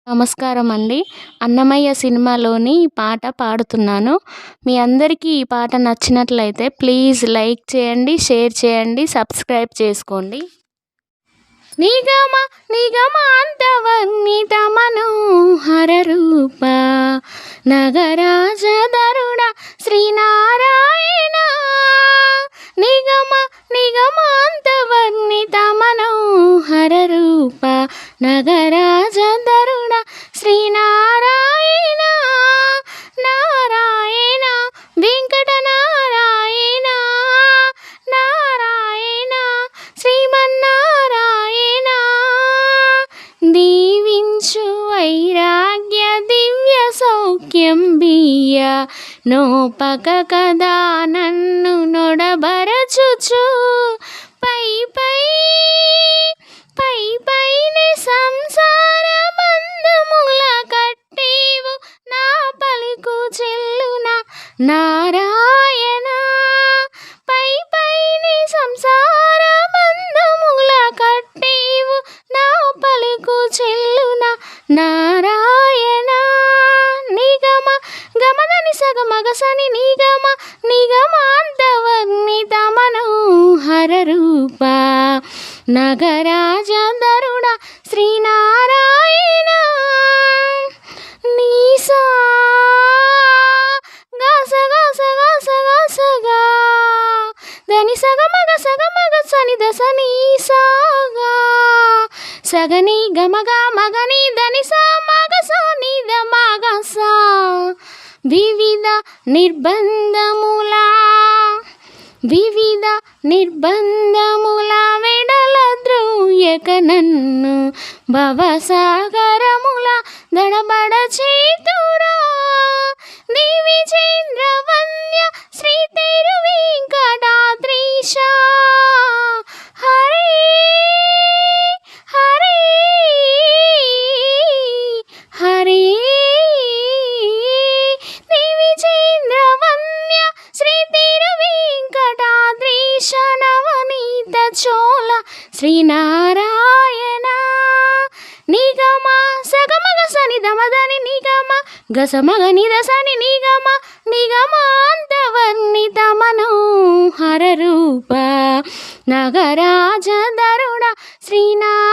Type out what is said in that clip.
నమస్కారం అండి. 'అన్నమయ్య' సినిమాలోని ఈ పాట పాడుతున్నాను. మీ అందరికీ ఈ పాట నచ్చినట్లయితే ప్లీజ్ లైక్ చేయండి, షేర్ చేయండి, సబ్స్క్రైబ్ చేసుకోండి. నిగమ నిగమాంతవర్ణిత మనోహర రూప నగరాజధరుడ శ్రీనారాయణ. నిగమ నిగమాంతవర్ణిత మనోహర రూప నగరాజధరుడ శ్రీనారాయణ. నారాయణ వెంకట నారాయణ, నారాయణ శ్రీమన్నారాయణ. దీవించు వైరాగ్య దివ్య సౌఖ్యం బియ్య నోపక కదా నన్ను నొడబరచుచు. పై పై పై పైని సంసార బంధముల కట్టేవు నా పలుకు చెల్లున నారాయణ. పై పైని సంసార బంధముల కట్టేవు నా పలుకు చెల్లున నారాయణ. నిగమ గమదని సగమగసని నిగమ నిగమాంతవర్ణిత మనోహర రూప నగరాజధరుడ శ్రీనారాయణ. నీసా గస గస గస గసగా దని సగమగ సని దస నీసాగా సగని గమగా మగని దని సా మగస నిద మగస. వివిధ నిర్బంధముల వెడల ద్రోయక నన్ను భవసాగరముల దడబడ చేతురా. దేవి చంద్రవన్య శ్రీ తిరు వెంకటాద్రీశ. హరే హరే హరే దేవి చంద్రవన్య శ్రీ తిరు వెంకటాద్రీశ నవనీత చోళ శ్రీనారాయణ. నిగమ సగమగ సని దమదని నిగమ గసమగ నిదసని నిగమ నిగమాంతవర్ణిత మనోహర రూప నగరాజధరుడ శ్రీనారాయణ.